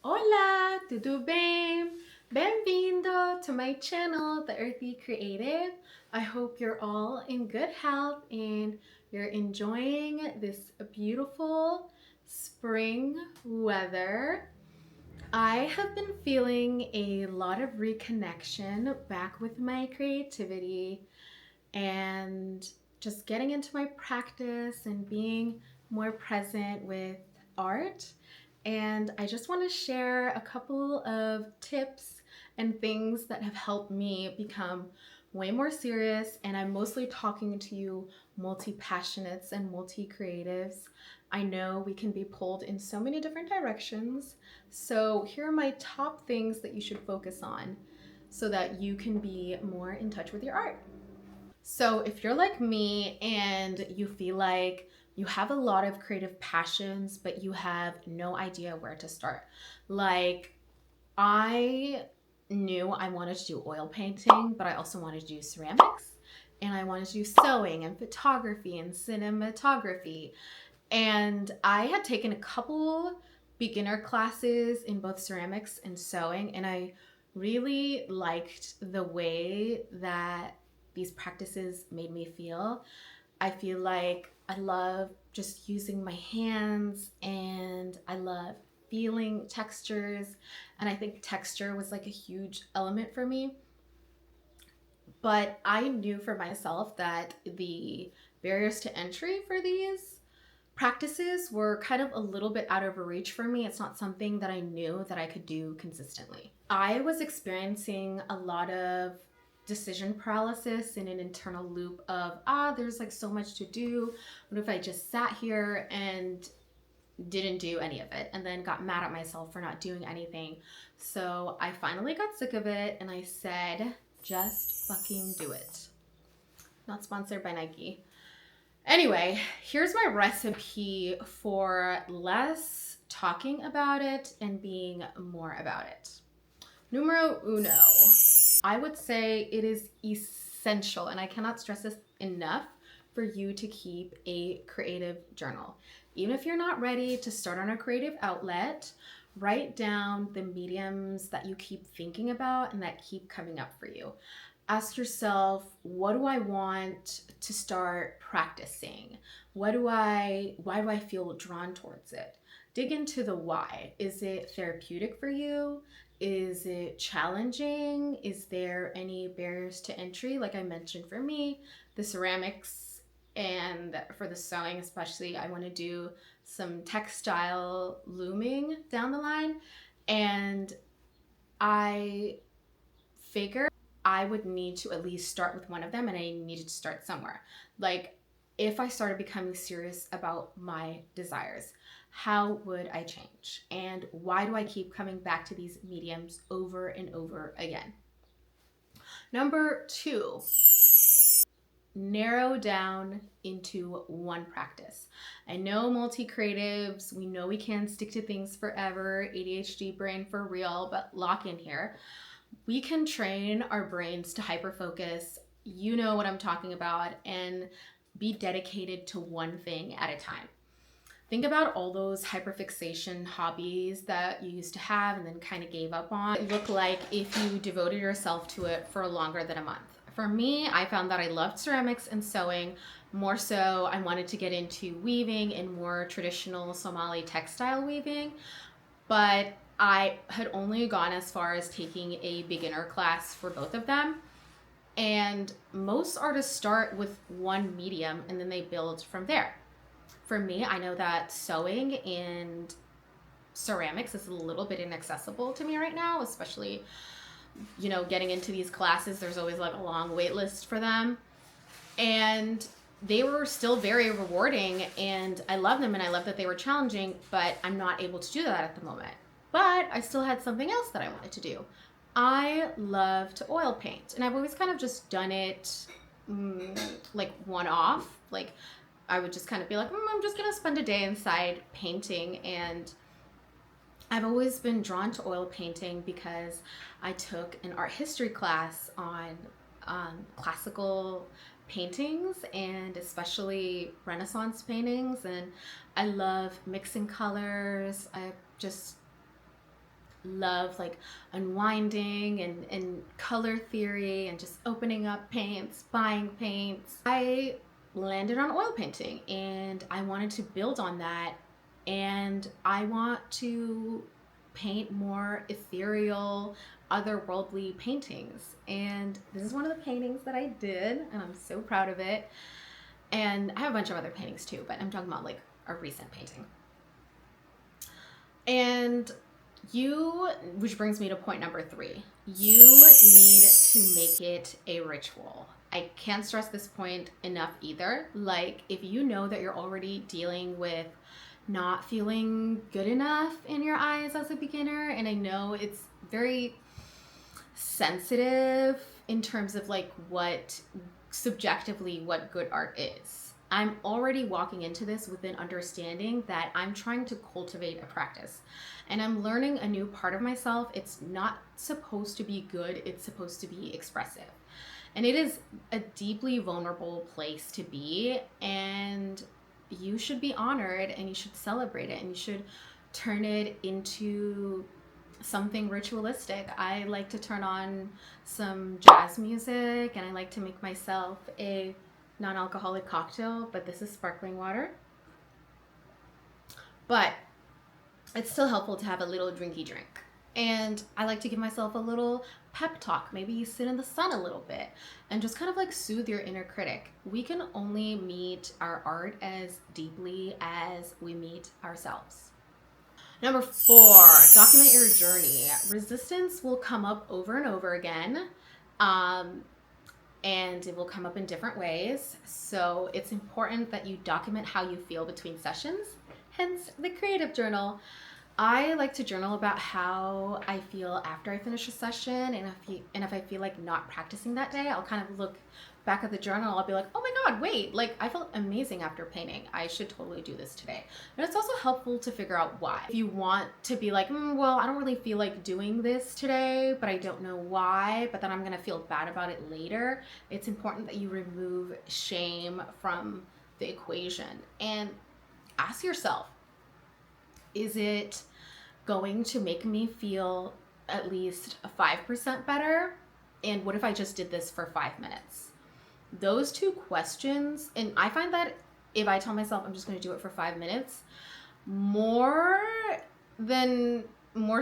Hola, tudo bem? Bem-vindo to my channel, The Earthy Creative. I hope you're all in good health and you're enjoying this beautiful spring weather. I have been feeling a lot of reconnection back with my creativity and just getting into my practice and being more present with art. And I just want to share a couple of tips and things that have helped me become way more serious. And I'm mostly talking to you multi-passionates and multi-creatives. I know we can be pulled in so many different directions. So here are my top things that you should focus on so that you can be more in touch with your art. So if you're like me and you feel like you have a lot of creative passions, but you have no idea where to start, like I knew I wanted to do oil painting, but I also wanted to do ceramics and I wanted to do sewing and photography and cinematography. And I had taken a couple beginner classes in both ceramics and sewing, and I really liked the way that these practices made me feel. I feel like I love just using my hands and I love feeling textures. And I think texture was like a huge element for me. But I knew for myself that the barriers to entry for these practices were kind of a little bit out of reach for me. It's not something that I knew that I could do consistently. I was experiencing a lot of decision paralysis in an internal loop of, there's like so much to do. What if I just sat here and didn't do any of it and then got mad at myself for not doing anything? So I finally got sick of it and I said, just fucking do it. Not sponsored by Nike. Anyway, here's my recipe for less talking about it and being more about it. Numero uno. I would say it is essential, and I cannot stress this enough, for you to keep a creative journal. Even if you're not ready to start on a creative outlet, write down the mediums that you keep thinking about and that keep coming up for you. Ask yourself, what do I want to start practicing? Why do I feel drawn towards it? Dig into the why. Is it therapeutic for you? Is it challenging? Is there any barriers to entry? Like I mentioned, for me, the ceramics, and for the sewing especially, I want to do some textile looming down the line. And I figured I would need to at least start with one of them, and I needed to start somewhere. Like, if I started becoming serious about my desires, how would I change? And why do I keep coming back to these mediums over and over again? Number two, narrow down into one practice. I know multi-creatives, we know we can't stick to things forever, ADHD brain for real, but lock in here. We can train our brains to hyperfocus. You know what I'm talking about, and be dedicated to one thing at a time. Think about all those hyperfixation hobbies that you used to have and then kind of gave up on. It looked like if you devoted yourself to it for longer than a month. For me, I found that I loved ceramics and sewing. More so, I wanted to get into weaving and more traditional Somali textile weaving, but I had only gone as far as taking a beginner class for both of them. And most artists start with one medium and then they build from there. For me, I know that sewing and ceramics is a little bit inaccessible to me right now, especially, getting into these classes. There's always like a long wait list for them. And they were still very rewarding and I love them and I love that they were challenging, but I'm not able to do that at the moment. But I still had something else that I wanted to do. I love to oil paint, and I've always kind of just done it like one off. Like I would just kind of be like, I'm just gonna spend a day inside painting. And I've always been drawn to oil painting because I took an art history class on classical paintings and especially Renaissance paintings, and I love mixing colors. I just love like unwinding and color theory and just opening up paints, buying paints, I landed on oil painting and I wanted to build on that. And I want to paint more ethereal, otherworldly paintings. And this is one of the paintings that I did, and I'm so proud of it. And I have a bunch of other paintings too, but I'm talking about like a recent painting. And which brings me to point number 3, you need to make it a ritual. I can't stress this point enough either. Like, if you know that you're already dealing with not feeling good enough in your eyes as a beginner, and I know it's very sensitive in terms of like what subjectively what good art is. I'm already walking into this with an understanding that I'm trying to cultivate a practice and I'm learning a new part of myself. It's not supposed to be good, it's supposed to be expressive. And it is a deeply vulnerable place to be, and you should be honored and you should celebrate it and you should turn it into something ritualistic. I like to turn on some jazz music and I like to make myself a non-alcoholic cocktail, but this is sparkling water. But it's still helpful to have a little drinky drink. And I like to give myself a little pep talk. Maybe you sit in the sun a little bit and just kind of like soothe your inner critic. We can only meet our art as deeply as we meet ourselves. Number 4, document your journey. Resistance will come up over and over again, and it will come up in different ways. So it's important that you document how you feel between sessions, hence the creative journal. I like to journal about how I feel after I finish a session, and if I feel like not practicing that day, I'll kind of look back at the journal. I'll be like, oh my god, wait, like I felt amazing after painting. I should totally do this today. And it's also helpful to figure out why. If you want to be like, well, I don't really feel like doing this today, but I don't know why, but then I'm gonna feel bad about it later, it's important that you remove shame from the equation and ask yourself, is it going to make me feel at least 5% better? And what if I just did this for 5 minutes? Those two questions, and I find that if I tell myself I'm just going to do it for 5 minutes, more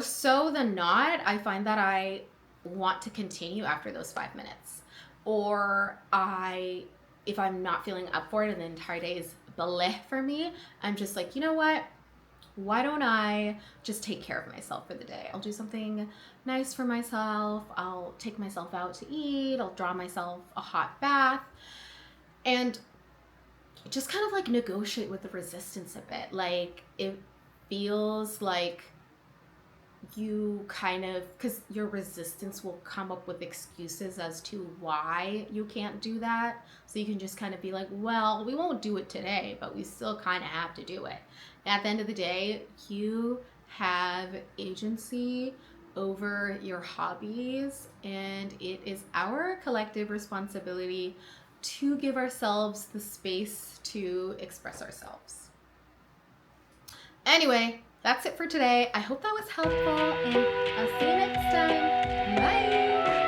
so than not, I find that I want to continue after those 5 minutes. Or if I'm not feeling up for it and the entire day is bleh for me, I'm just like, you know what? Why don't I just take care of myself for the day? I'll do something nice for myself. I'll take myself out to eat. I'll draw myself a hot bath. And just kind of like negotiate with the resistance a bit. Like, it feels like you kind of, because your resistance will come up with excuses as to why you can't do that. So you can just kind of be like, well, we won't do it today, but we still kind of have to do it. At the end of the day, you have agency over your hobbies, and it is our collective responsibility to give ourselves the space to express ourselves. Anyway, that's it for today. I hope that was helpful, and I'll see you next time. Bye!